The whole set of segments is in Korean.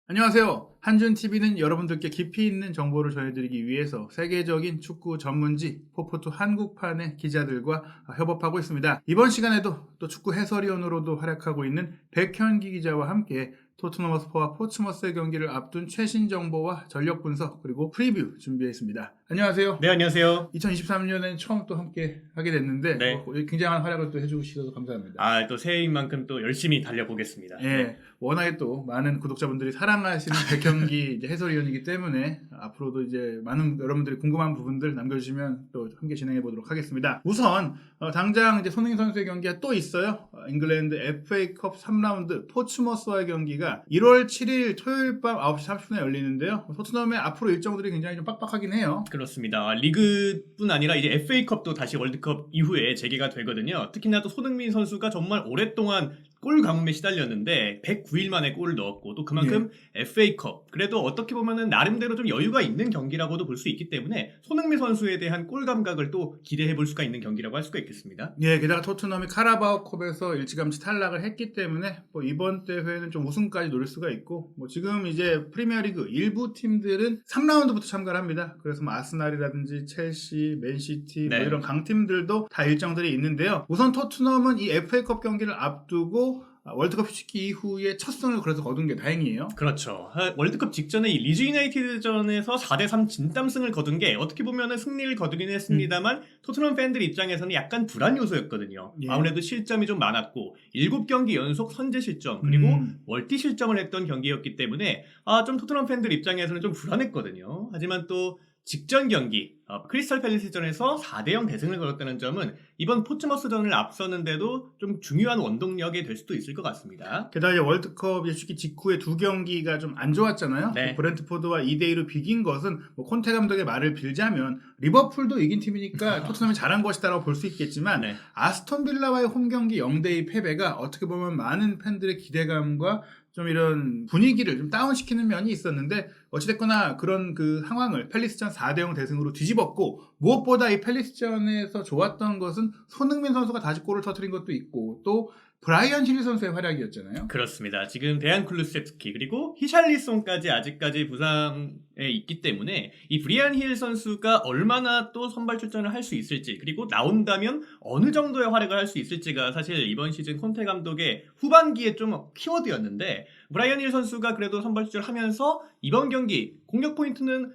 안녕하세요. 한준TV는 여러분들께 깊이 있는 정보를 전해드리기 위해서 세계적인 축구 전문지 포포투 한국판의 기자들과 협업하고 있습니다. 이번 시간에도 또 축구 해설위원으로도 활약하고 있는 백현기 기자와 함께 토트넘 허스퍼와 포츠머스의 경기를 앞둔 최신 정보와 전력 분석 그리고 프리뷰 준비했습니다. 안녕하세요. 네, 안녕하세요. 2023년엔 처음 또 함께 하게 됐는데 네. 굉장한 활약을 또 해주셔서 감사합니다. 또 새해인 만큼 또 열심히 달려보겠습니다. 예, 네. 워낙에 또 많은 구독자분들이 사랑하시는 백현기 이제 해설위원이기 때문에 앞으로도 이제 많은 여러분들이 궁금한 부분들 남겨주시면 또 함께 진행해 보도록 하겠습니다. 우선 당장 이제 손흥민 선수의 경기가 또 있어요. 잉글랜드 FA컵 3라운드 포츠머스와의 경기가 1월 7일 토요일 밤 9시 30분에 열리는데요. 토트넘의 앞으로 일정들이 굉장히 좀 빡빡하긴 해요. 그렇습니다. 리그뿐 아니라 이제 FA컵도 다시 월드컵 이후에 재개가 되거든요. 특히나 또 손흥민 선수가 정말 오랫동안 골 가뭄에 시달렸는데 109일 만에 골을 넣었고 또 그만큼 FA컵 그래도 어떻게 보면은 나름대로 좀 여유가 있는 경기라고도 볼 수 있기 때문에 손흥민 선수에 대한 골 감각을 또 기대해 볼 수가 있는 경기라고 할 수가 있겠습니다. 예, 게다가 토트넘이 카라바오컵에서 일찌감치 탈락을 했기 때문에 이번 대회는 좀 우승까지 노릴 수가 있고 지금 이제 프리미어리그 일부 팀들은 3라운드부터 참가를 합니다. 그래서 아스날이라든지 첼시, 맨시티 네. 이런 강팀들도 다 일정들이 있는데요. 우선 토트넘은 이 FA컵 경기를 앞두고 월드컵 휴식기 이후에 첫 승을 그래서 거둔 게 다행이에요. 그렇죠. 월드컵 직전에 이 리즈 유나이티드전에서 4대3 진땀승을 거둔 게 어떻게 보면은 승리를 거두긴 했습니다만 토트넘 팬들 입장에서는 약간 불안 요소였거든요. 예. 아무래도 실점이 좀 많았고 7경기 연속 선제 실점 그리고 멀티 실점을 했던 경기였기 때문에 좀 토트넘 팬들 입장에서는 좀 불안했거든요. 하지만 또 직전 경기 크리스탈 팰리스전에서 4대0 대승을 거뒀다는 점은 이번 포츠머스전을 앞서는데도 좀 중요한 원동력이 될 수도 있을 것 같습니다. 게다가 이제 월드컵 휴식기 직후에 두 경기가 좀 안 좋았잖아요. 네. 브렌트포드와 2대2로 비긴 것은 콘테 감독의 말을 빌자면 리버풀도 이긴 팀이니까 토트넘이 잘한 것이다라고 볼 수 있겠지만 네. 아스톤 빌라와의 홈 경기 0대2 패배가 어떻게 보면 많은 팬들의 기대감과 좀 이런 분위기를 좀 다운시키는 면이 있었는데 어찌됐거나 그런 그 상황을 팰리스전 4대0 대승으로 뒤집었고 무엇보다 이 팰리스전에서 좋았던 것은 손흥민 선수가 다시 골을 터뜨린 것도 있고 또 브라이언 힐 선수의 활약이었잖아요. 그렇습니다. 지금 데안 쿨루세프스키 그리고 히샬리송까지 아직까지 부상에 있기 때문에 이 브리안 힐 선수가 얼마나 또 선발 출전을 할 수 있을지 그리고 나온다면 어느 정도의 활약을 할 수 있을지가 사실 이번 시즌 콘테 감독의 후반기에 좀 키워드였는데 브라이언 힐 선수가 그래도 선발 출전을 하면서 이번 경기 공격 포인트는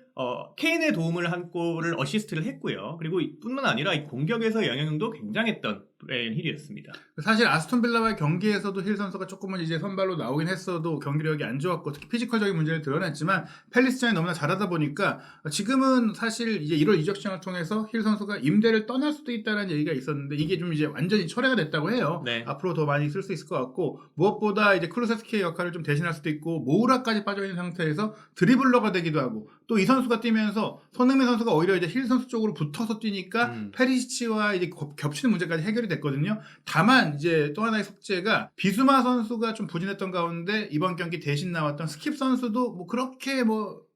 케인의 도움을 한 골을 어시스트를 했고요. 그리고 뿐만 아니라 이 공격에서 영향도 굉장했던 브라이언 힐이었습니다. 사실 아스톤 빌라와의 경기에서도 힐 선수가 조금은 이제 선발로 나오긴 했어도 경기력이 안 좋았고 특히 피지컬적인 문제를 드러냈지만 팰리스전이 너무나 잘하다 보니까 지금은 사실 이제 1월 이적 시장을 통해서 힐 선수가 임대를 떠날 수도 있다는 얘기가 있었는데 이게 좀 이제 완전히 철회가 됐다고 해요. 네. 앞으로 더 많이 쓸 수 있을 것 같고 무엇보다 이제 크루세스키의 역할을 좀 대신할 수도 있고 모우라까지 빠져 있는 상태에서 드리블러가 되기도 하고 또 이 선수가 뛰면서 손흥민 선수가 오히려 이제 힐 선수 쪽으로 붙어서 뛰니까 페리시치와 이제 겹치는 문제까지 해결이 됐거든요. 다만 이제 또 하나의 숙제가 비수마 선수가 좀 부진했던 가운데 이번 경기 대신 나왔던 스킵 선수도 그렇게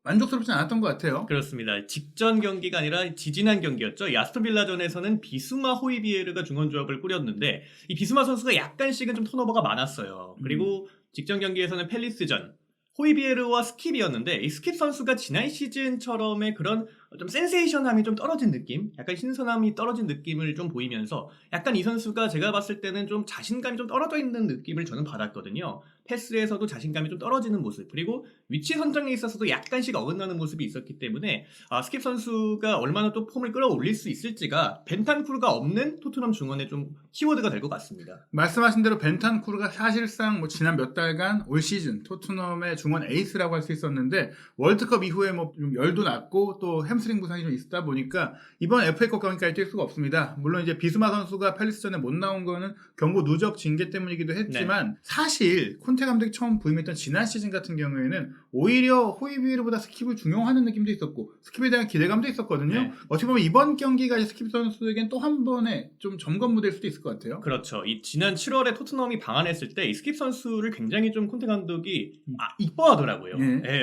만족스럽지 않았던 것 같아요. 그렇습니다. 직전 경기가 아니라 지지난 경기였죠. 이 아스톤 빌라전에서는 비수마 호이비에르가 중원 조합을 꾸렸는데 이 비수마 선수가 약간씩은 좀 턴오버가 많았어요. 그리고 직전 경기에서는 팰리스전 호이비에르와 스킵이었는데 이 스킵 선수가 지난 시즌처럼의 그런 좀 센세이션함이 좀 떨어진 느낌? 약간 신선함이 떨어진 느낌을 좀 보이면서 약간 이 선수가 제가 봤을 때는 좀 자신감이 좀 떨어져 있는 느낌을 저는 받았거든요. 패스에서도 자신감이 좀 떨어지는 모습 그리고 위치 선정에 있어서도 약간씩 어긋나는 모습이 있었기 때문에 스킵 선수가 얼마나 또 폼을 끌어올릴 수 있을지가 벤탄쿠르가 없는 토트넘 중원의 좀 키워드가 될 것 같습니다. 말씀하신 대로 벤탄쿠르가 사실상 지난 몇 달간 올 시즌 토트넘의 중원 에이스라고 할 수 있었는데 월드컵 이후에 좀 열도 났고 또 햄스트링 부상이 좀 있다 보니까 이번 FA컵 경기까지 뛸 수가 없습니다. 물론 이제 비스마 선수가 팰리스전에 못 나온 거는 경고 누적 징계 때문이기도 했지만 사실 콘테 감독이 처음 부임했던 지난 시즌 같은 경우에는 오히려 호이비에르보다 스킵을 중용하는 느낌도 있었고 스킵에 대한 기대감도 있었거든요. 어떻게 보면 이번 경기가 스킵 선수에겐 또 한 번의 좀 점검 무대일 수도 있을 것 같아요. 그렇죠. 이 지난 7월에 토트넘이 방한했을 때 이 스킵 선수를 굉장히 좀 콘테 감독이 이뻐하더라고요.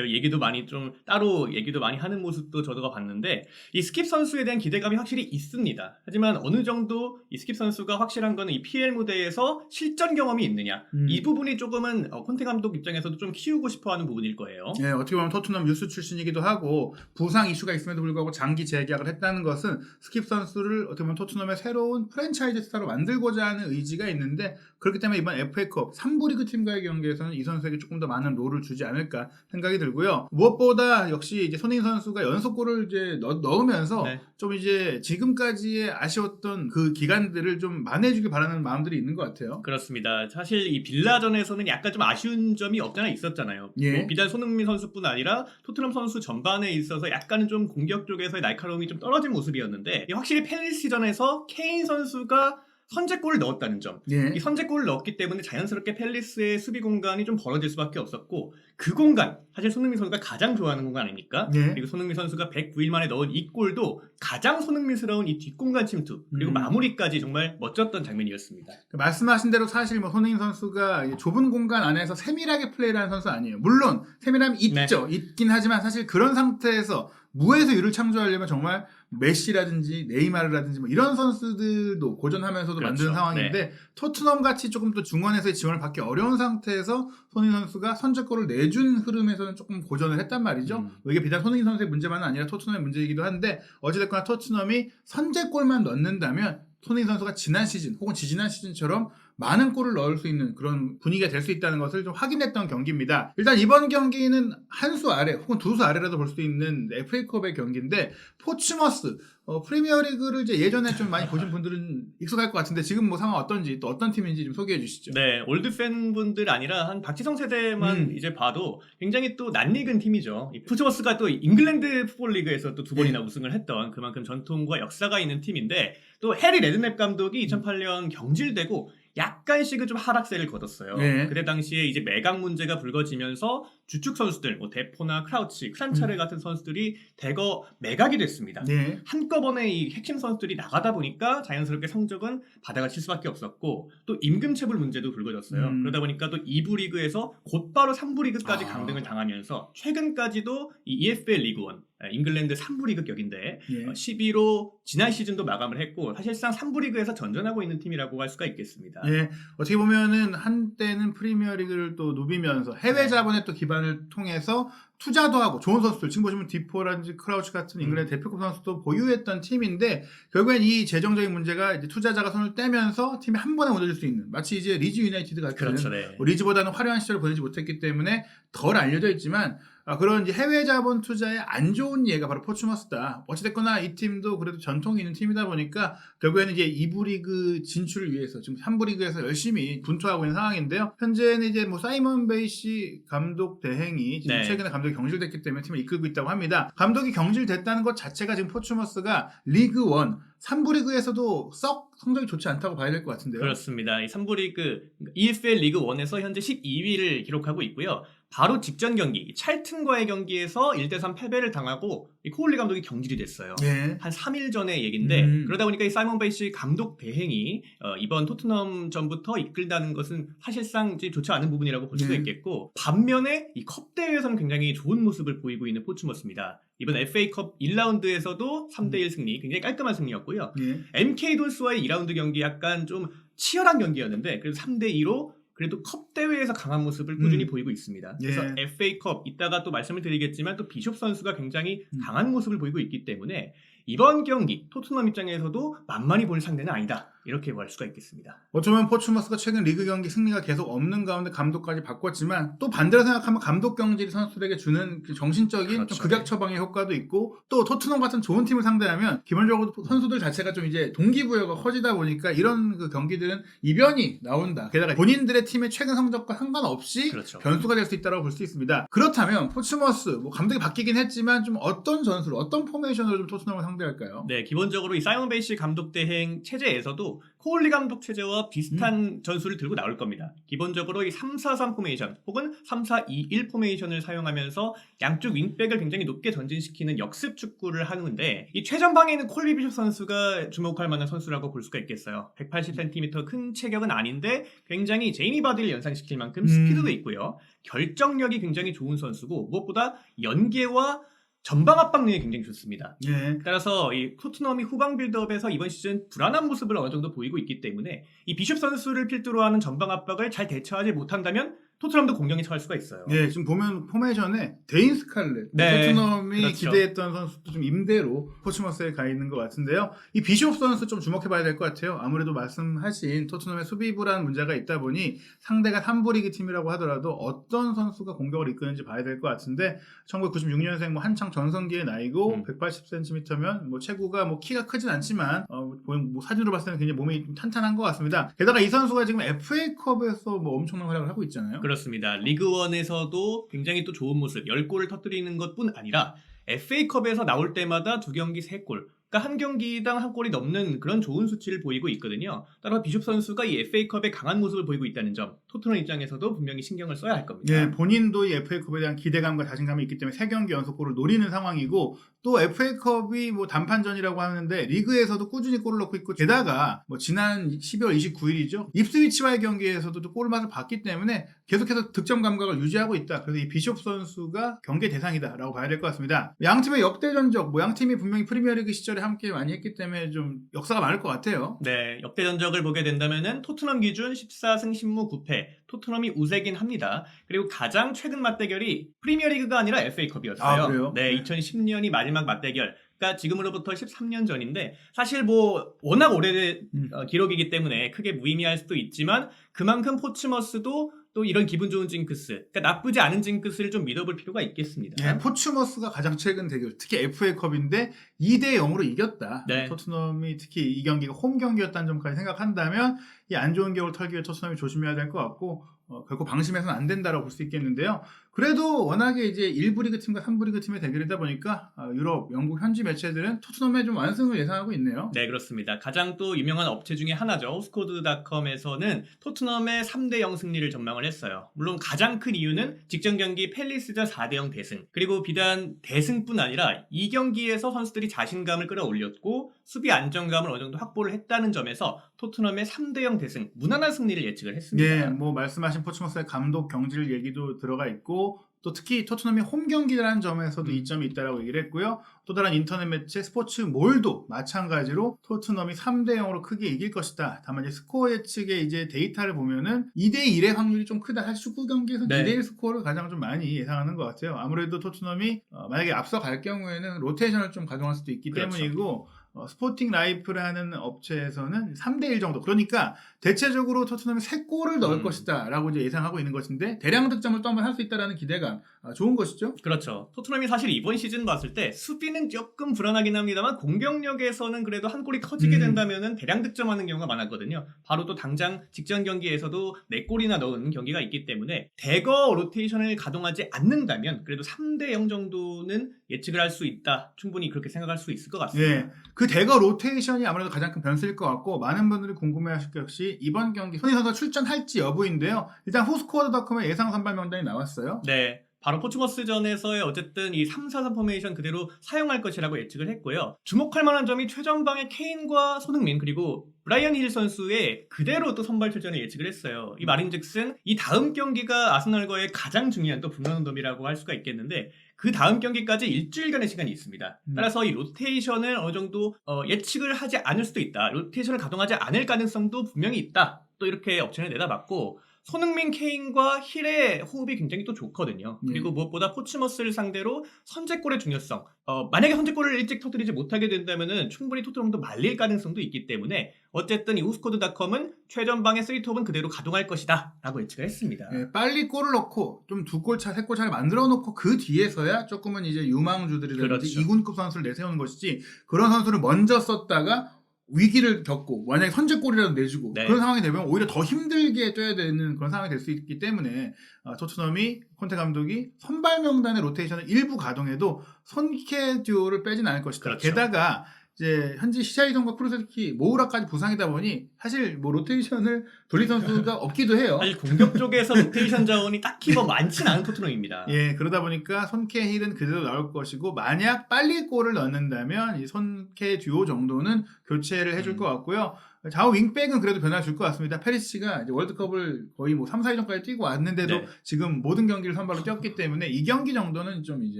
얘기도 많이 좀 따로 얘기도 많이 하는 모습도 저도 봤는데 이 스킵 선수에 대한 기대감이 확실히 있습니다. 하지만 어느 정도 이 스킵 선수가 확실한 거는 이 PL 무대에서 실전 경험이 있느냐 이 부분이 조금은 콘테 감독 입장에서도 좀 키우고 싶어하는 부분일 거예요. 있네요. 네, 어떻게 보면 토트넘 유스 출신이기도 하고 부상 이슈가 있음에도 불구하고 장기 재계약을 했다는 것은 스킵 선수를 어떻게 보면 토트넘의 새로운 프랜차이즈 스타로 만들고자 하는 의지가 있는데 그렇기 때문에 이번 FA컵 3부 리그 팀과의 경기에서는 이 선수에게 조금 더 많은 롤을 주지 않을까 생각이 들고요. 무엇보다 역시 이제 손흥민 선수가 연속골을 이제 넣으면서 네. 좀 이제 지금까지의 아쉬웠던 그 기간들을 좀 만회해주길 바라는 마음들이 있는 것 같아요. 그렇습니다. 사실 이 빌라전에서는 약간 좀 아쉬운 점이 없잖아 있었잖아요. 예. 뭐 비단 손흥민 선수뿐 아니라 토트넘 선수 전반에 있어서 약간은 좀 공격 쪽에서의 날카로움이 좀 떨어진 모습이었는데 확실히 팰리스전에서 케인 선수가 선제골을 넣었다는 점. 예. 이 선제골을 넣었기 때문에 자연스럽게 팰리스의 수비 공간이 좀 벌어질 수밖에 없었고 그 공간, 사실 손흥민 선수가 가장 좋아하는 공간 아닙니까? 예. 그리고 손흥민 선수가 109일 만에 넣은 이 골도 가장 손흥민스러운 이 뒷공간 침투 그리고 마무리까지 정말 멋졌던 장면이었습니다. 말씀하신 대로 사실 뭐 손흥민 선수가 좁은 공간 안에서 세밀하게 플레이를 하는 선수 아니에요. 물론 세밀함이 있죠. 있긴 하지만 사실 그런 상태에서 무에서 유를 창조하려면 정말 메시라든지 네이마르라든지 뭐 이런 선수들도 고전하면서도 그렇죠. 만드는 상황인데 토트넘 같이 조금 더 중원에서의 지원을 받기 어려운 상태에서 손흥민 선수가 선제골을 내준 흐름에서는 조금 고전을 했단 말이죠. 이게 비단 손흥민 선수의 문제만은 아니라 토트넘의 문제이기도 한데 어찌됐거나 토트넘이 선제골만 넣는다면 손흥민 선수가 지난 시즌 혹은 지지난 시즌처럼 많은 골을 넣을 수 있는 그런 분위기가 될 수 있다는 것을 좀 확인했던 경기입니다. 일단 이번 경기는 한 수 아래 혹은 두 수 아래라도 볼 수 있는 FA컵의 경기인데 포츠머스 프리미어리그를 이제 예전에 좀 많이 보신 분들은 익숙할 것 같은데 지금 뭐 상황 어떤지 또 어떤 팀인지 좀 소개해 주시죠. 네, 올드 팬분들 아니라 한 박지성 세대만 이제 봐도 굉장히 또 낯익은 팀이죠. 이 포츠머스가 또 잉글랜드 풋볼 리그에서 또 두 번이나 우승을 했던 그만큼 전통과 역사가 있는 팀인데 또 해리 레드냅 감독이 2008년 경질되고 약간씩은 좀 하락세를 거뒀어요. 네. 그때 당시에 이제 매각 문제가 불거지면서 주축 선수들, 뭐 데포나 크라우치, 크란차레 같은 선수들이 대거 매각이 됐습니다. 네. 한꺼번에 이 핵심 선수들이 나가다 보니까 자연스럽게 성적은 바닥을 칠 수밖에 없었고 또 임금체불 문제도 불거졌어요. 그러다 보니까 또 2부 리그에서 곧바로 3부 리그까지 강등을 당하면서 최근까지도 이 EFL 리그 1 잉글랜드 3부 리그 격인데 12로 지난 시즌도 마감을 했고 사실상 3부 리그에서 전전하고 있는 팀이라고 할 수가 있겠습니다. 예, 어떻게 보면은 한때는 프리미어리그를 또 누비면서 해외 자본의 또 기반을 통해서 투자도 하고 좋은 선수들 지금 보시면 디포라든지 크라우치 같은 잉글랜드 대표급 선수도 보유했던 팀인데 결국엔 이 재정적인 문제가 이제 투자자가 손을 떼면서 팀이 한 번에 무너질 수 있는 마치 이제 리즈 유나이티드 같은 그렇죠, 네. 리즈보다는 화려한 시절을 보내지 못했기 때문에 덜 알려져 있지만 그런 이제 해외 자본 투자의 안 좋은 예가 바로 포츠머스다. 어찌됐거나 이 팀도 그래도 전통이 있는 팀이다 보니까 결국에는 이제 2부 리그 진출을 위해서 지금 3부 리그에서 열심히 분투하고 있는 상황인데요. 현재는 이제 뭐 사이먼 베이시 감독 대행이 지금 최근에 감독이 경질됐기 때문에 팀을 이끌고 있다고 합니다. 감독이 경질됐다는 것 자체가 지금 포츠머스가 리그 1 3부 리그에서도 썩 성적이 좋지 않다고 봐야 될 것 같은데요. 그렇습니다. 이 3부 리그 EFL 리그 1에서 현재 12위를 기록하고 있고요. 바로 직전 경기 찰튼과의 경기에서 1대3 패배를 당하고 이 코올리 감독이 경질이 됐어요. 예. 한 3일 전의 얘기인데 그러다 보니까 이 사이먼 베이시 감독 대행이 이번 토트넘 전부터 이끌다는 것은 사실상 이제 좋지 않은 부분이라고 볼 수가 있겠고 반면에 이 컵 대회에서는 굉장히 좋은 모습을 보이고 있는 포츠머스입니다. 이번 FA컵 1라운드에서도 3대1 승리 굉장히 깔끔한 승리였고요. MK 돌스와의 2라운드 경기 약간 좀 치열한 경기였는데 그래도 3대2로 그래도 컵 대회에서 강한 모습을 꾸준히 보이고 있습니다. 그래서 FA컵 이따가 또 말씀을 드리겠지만 또 비숍 선수가 굉장히 강한 모습을 보이고 있기 때문에 이번 경기 토트넘 입장에서도 만만히 볼 상대는 아니다. 이렇게 볼 수가 있겠습니다. 어쩌면 포츠머스가 최근 리그 경기 승리가 계속 없는 가운데 감독까지 바꿨지만 또 반대로 생각하면 감독 경질이 선수들에게 주는 그 정신적인 좀 극약 처방의 효과도 있고 또 토트넘 같은 좋은 팀을 상대하면 기본적으로 선수들 자체가 좀 이제 동기부여가 커지다 보니까 이런 그 경기들은 이변이 나온다. 게다가 본인들의 팀의 최근 성적과 상관없이 변수가 될 수 있다고 볼 수 있습니다. 그렇다면 포츠머스 뭐 감독이 바뀌긴 했지만 좀 어떤 전술, 어떤 포메이션으로 좀 토트넘을 상대할까요? 네, 기본적으로 이 사이먼 베이시 감독 대행 체제에서도 코올리 감독 체제와 비슷한 전술을 들고 나올 겁니다. 기본적으로 이 3-4-3 포메이션 혹은 3-4-2-1 포메이션을 사용하면서 양쪽 윙백을 굉장히 높게 전진시키는 역습 축구를 하는데 이 최전방에 있는 콜비 비숍 선수가 주목할 만한 선수라고 볼 수가 있겠어요. 180cm 큰 체격은 아닌데 굉장히 제이미 바디를 연상시킬 만큼 스피드도 있고요. 결정력이 굉장히 좋은 선수고 무엇보다 연계와 전방 압박 능력이 굉장히 좋습니다. 따라서 이 토트넘이 후방 빌드업에서 이번 시즌 불안한 모습을 어느 정도 보이고 있기 때문에 이 비숍 선수를 필두로 하는 전방 압박을 잘 대처하지 못한다면 토트넘도 공격에 처할 수가 있어요. 네, 지금 보면 포메이션에 데인 스칼렛, 네, 토트넘이 그렇죠. 기대했던 선수도 좀 임대로 포츠머스에 가 있는 것 같은데요. 이 비숍 선수 좀 주목해봐야 될 것 같아요. 아무래도 말씀하신 토트넘의 수비 불안 문제가 있다 보니 상대가 3부 리그 팀이라고 하더라도 어떤 선수가 공격을 이끄는지 봐야 될 것 같은데 1996년생 뭐 한창 전성기의 나이고 180cm면 뭐 체구가 뭐 키가 크진 않지만 뭐 사진으로 봤을 때는 굉장히 몸이 좀 탄탄한 것 같습니다. 게다가 이 선수가 지금 FA컵에서 뭐 엄청난 활약을 하고 있잖아요. 그렇습니다. 리그1에서도 굉장히 또 좋은 모습, 10골을 터뜨리는 것뿐 아니라 FA컵에서 나올 때마다 2경기 3골, 그러니까 한 경기당 한 골이 넘는 그런 좋은 수치를 보이고 있거든요. 따라서 비숍 선수가 이 FA컵에 강한 모습을 보이고 있다는 점, 토트넘 입장에서도 분명히 신경을 써야 할 겁니다. 네, 본인도 이 FA컵에 대한 기대감과 자신감이 있기 때문에 3경기 연속골을 노리는 상황이고 또 FA컵이 뭐 단판전이라고 하는데 리그에서도 꾸준히 골을 넣고 있고 게다가 뭐 지난 12월 29일이죠. 입스위치와의 경기에서도 또 골맛을 봤기 때문에 계속해서 득점 감각을 유지하고 있다. 그래서 이 비숍 선수가 경계 대상이다라고 봐야 될 것 같습니다. 양 팀의 역대 전적, 뭐 양 팀이 분명히 프리미어리그 시절에 함께 많이 했기 때문에 좀 역사가 많을 것 같아요. 네, 역대 전적을 보게 된다면은 토트넘 기준 14승 10무 9패, 토트넘이 우세긴 합니다. 그리고 가장 최근 맞대결이 프리미어리그가 아니라 FA컵이었어요. 아, 그래요? 네, 2010년이 마지막 맞대결. 그러니까 지금으로부터 13년 전인데 사실 뭐 워낙 오래된 기록이기 때문에 크게 무의미할 수도 있지만 그만큼 포츠머스도 또 이런 기분 좋은 징크스, 그러니까 나쁘지 않은 징크스를 좀 믿어볼 필요가 있겠습니다. 네, 포츠머스가 가장 최근 대결, 특히 FA컵인데 2대0으로 이겼다. 네. 토트넘이 특히 이 경기가 홈 경기였다는 점까지 생각한다면 이 안 좋은 기억을 털기 위해 토트넘이 조심해야 될 것 같고 결코 방심해서는 안 된다라고 볼 수 있겠는데요. 그래도 워낙에 이제 1부 리그 팀과 3부 리그 팀의 대결이다 보니까 유럽, 영국 현지 매체들은 토트넘의 좀 완승을 예상하고 있네요. 네, 그렇습니다. 가장 또 유명한 업체 중에 하나죠. 스코드닷컴에서는 토트넘의 3대0 승리를 전망을 했어요. 물론 가장 큰 이유는 직전 경기 팰리스전 4대0 대승, 그리고 비단 대승뿐 아니라 이 경기에서 선수들이 자신감을 끌어올렸고 수비 안정감을 어느 정도 확보를 했다는 점에서 토트넘의 3대0 대승, 무난한 승리를 예측을 했습니다. 네, 뭐 말씀하신 포츠머스의 감독 경질 얘기도 들어가 있고 또 특히 토트넘이 홈 경기라는 점에서도 이점이 있다라고 얘기를 했고요. 또 다른 인터넷 매체 스포츠몰도 마찬가지로 토트넘이 3대0으로 크게 이길 것이다. 다만 이제 스코어 예측의 이제 데이터를 보면은 2대1의 확률이 좀 크다. 사실 축구 경기에서 네. 2대1 스코어를 가장 좀 많이 예상하는 것 같아요. 아무래도 토트넘이 만약에 앞서갈 경우에는 로테이션을 좀 가져갈 수도 있기 그렇죠. 때문이고 스포팅 라이프라는 업체에서는 3대1 정도. 그러니까 대체적으로 토트넘이 3골을 넣을 것이다 라고 이제 예상하고 있는 것인데 대량 득점을 또 한번 할 수 있다는 기대감 좋은 것이죠. 그렇죠. 토트넘이 사실 이번 시즌 봤을 때 수비는 조금 불안하긴 합니다만 공격력에서는 그래도 한 골이 터지게 된다면은 대량 득점하는 경우가 많았거든요. 바로 또 당장 직전 경기에서도 4골이나 넣은 경기가 있기 때문에 대거 로테이션을 가동하지 않는다면 그래도 3대0 정도는 예측을 할 수 있다. 충분히 그렇게 생각할 수 있을 것 같습니다. 예, 그 대거 로테이션이 아무래도 가장 큰 변수일 것 같고 많은 분들이 궁금해하실 것 역시 이번 경기 손흥민 선수가 출전할지 여부인데요. 일단 후스코어드닷컴의 예상 선발 명단이 나왔어요. 네. 바로 포츠머스전에서의 어쨌든 이 3-4-3 포메이션 그대로 사용할 것이라고 예측을 했고요. 주목할 만한 점이 최전방의 케인과 손흥민 그리고 브라이언 힐 선수의 그대로 또 선발 출전을 예측을 했어요. 이 말인즉슨 이 다음 경기가 아스널과의 가장 중요한 또 분노점이라고 할 수가 있겠는데 그 다음 경기까지 일주일간의 시간이 있습니다. 따라서 이 로테이션을 어느 정도 예측을 하지 않을 수도 있다. 로테이션을 가동하지 않을 가능성도 분명히 있다. 또 이렇게 옵션을 내다봤고 손흥민, 케인과 힐의 호흡이 굉장히 또 좋거든요. 그리고 무엇보다 포츠머스를 상대로 선제골의 중요성. 만약에 선제골을 일찍 터뜨리지 못하게 된다면은 충분히 토트넘도 말릴 가능성도 있기 때문에 어쨌든 이 우스코드닷컴은 최전방의 3톱은 그대로 가동할 것이다 라고 예측을 했습니다. 예, 빨리 골을 넣고 좀 2골 차, 3골 차를 만들어 놓고 그 뒤에서야 조금은 이제 유망주들이라든지 그렇죠. 2군급 선수를 내세우는 것이지 그런 선수를 먼저 썼다가 위기를 겪고 만약에 선제골이라도 내주고 네. 그런 상황이 되면 오히려 더 힘들게 뛰어야 되는 그런 상황이 될 수 있기 때문에 토트넘이 콘테 감독이 선발 명단의 로테이션을 일부 가동해도 손케 듀오를 빼진 않을 것이다. 그렇죠. 게다가 이제 현지 시샤이동과 크루세키 모우라까지 부상이다 보니 사실 뭐 로테이션을 돌릴 선수가 없기도 해요. 사실 공격 쪽에서 로테이션 자원이 딱히 뭐 많진 않은 토트넘입니다. 예, 그러다 보니까 손케 힐은 그대로 나올 것이고 만약 빨리 골을 넣는다면 이 손케 듀오 정도는 교체를 해줄 것 같고요. 좌우 윙백은 그래도 변화 줄 것 같습니다. 페리시치가 이제 월드컵을 거의 뭐 3, 4일 전까지 뛰고 왔는데도 네. 지금 모든 경기를 선발로 뛰었기 때문에 이 경기 정도는 좀 이제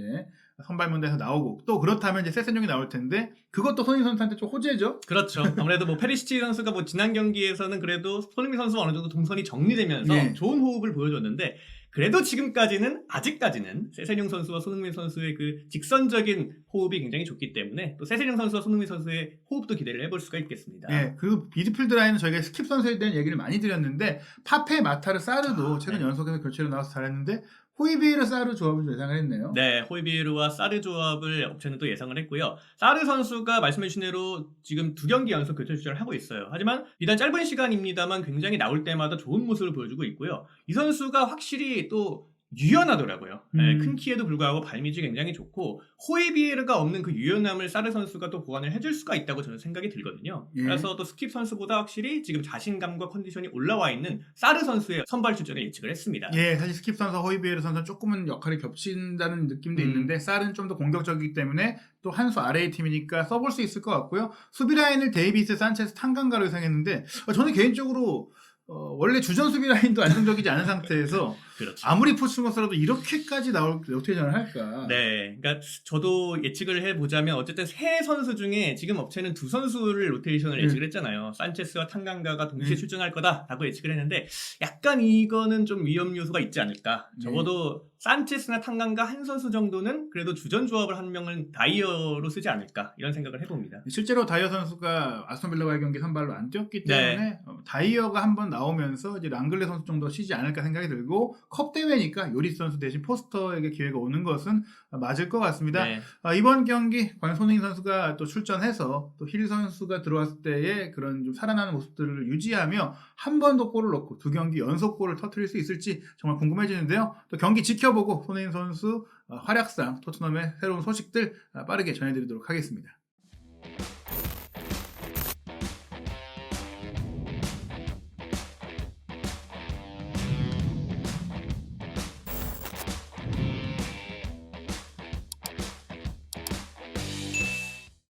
선발 무대에서 나오고 또 그렇다면 이제 세세뇽이 나올 텐데 그것도 손흥민 선수한테 좀 호재죠. 그렇죠. 아무래도 뭐 페리시치 선수가 뭐 지난 경기에서는 그래도 손흥민 선수와 어느 정도 동선이 정리되면서 예. 좋은 호흡을 보여줬는데 그래도 지금까지는 아직까지는 세세뇽 선수와 손흥민 선수의 그 직선적인 호흡이 굉장히 좋기 때문에 또 세세뇽 선수와 손흥민 선수의 호흡도 기대를 해볼 수가 있겠습니다. 예, 그리고 미드필드 라인은 저희가 스킵 선수에 대한 얘기를 많이 드렸는데 파페, 마타르, 사르도 최근 네. 연속해서 교체로 나와서 잘했는데 호이비에르, 사르 조합을 좀 예상을 했네요. 네, 호이비에르와 사르 조합을 업체는 또 예상을 했고요. 사르 선수가 말씀해주신 대로 지금 2경기 연속 교체 출전을 하고 있어요. 하지만 비단 짧은 시간입니다만 굉장히 나올 때마다 좋은 모습을 보여주고 있고요. 이 선수가 확실히 또 유연하더라고요. 네, 큰 키에도 불구하고 발밑이 굉장히 좋고 호이비에르가 없는 그 유연함을 사르 선수가 또 보완을 해줄 수가 있다고 저는 생각이 들거든요. 예. 그래서 또 스킵 선수보다 확실히 지금 자신감과 컨디션이 올라와 있는 사르 선수의 선발 출전을 예측을 했습니다. 예, 사실 스킵 선수, 호이비에르 선수 조금은 역할이 겹친다는 느낌도 있는데 사르는 좀 더 공격적이기 때문에 또 한 수 아래의 팀이니까 써볼 수 있을 것 같고요. 수비 라인을 데이비스, 산체스, 탕강가로 예상했는데 저는 개인적으로 원래 주전 수비 라인도 안정적이지 않은 상태에서 그렇죠. 아무리 포츠모스라도 이렇게까지 나올 어떻게 전을 할까? 네, 그러니까 저도 예측을 해보자면 어쨌든 세 선수 중에 지금 업체는 2선수를 로테이션을 예측을 했잖아요. 산체스와 탕강가가 동시에 출전할 거다라고 예측을 했는데 약간 이거는 좀 위험 요소가 있지 않을까. 적어도 산체스나 탕강가 한 선수 정도는 그래도 주전 조합을 한 명은 다이어로 쓰지 않을까 이런 생각을 해봅니다. 실제로 다이어 선수가 아스톤빌라와의 경기 선발로 안 뛰었기 때문에 다이어가 한번 나오면서 이제 랑글레 선수 정도 쉬지 않을까 생각이 들고 컵 대회니까 요리스 선수 대신 포스터에게 기회가 오는 것은 맞을 것 같습니다. 네. 이번 경기 과연 손흥민 선수가 또 출전해서 또 힐 선수가 들어왔을 때의 그런 좀 살아나는 모습들을 유지하며 한 번 더 골을 넣고 2경기 연속 골을 터뜨릴 수 있을지 정말 궁금해지는데요. 또 경기 지켜보고 손흥민 선수 활약상 토트넘의 새로운 소식들 빠르게 전해드리도록 하겠습니다.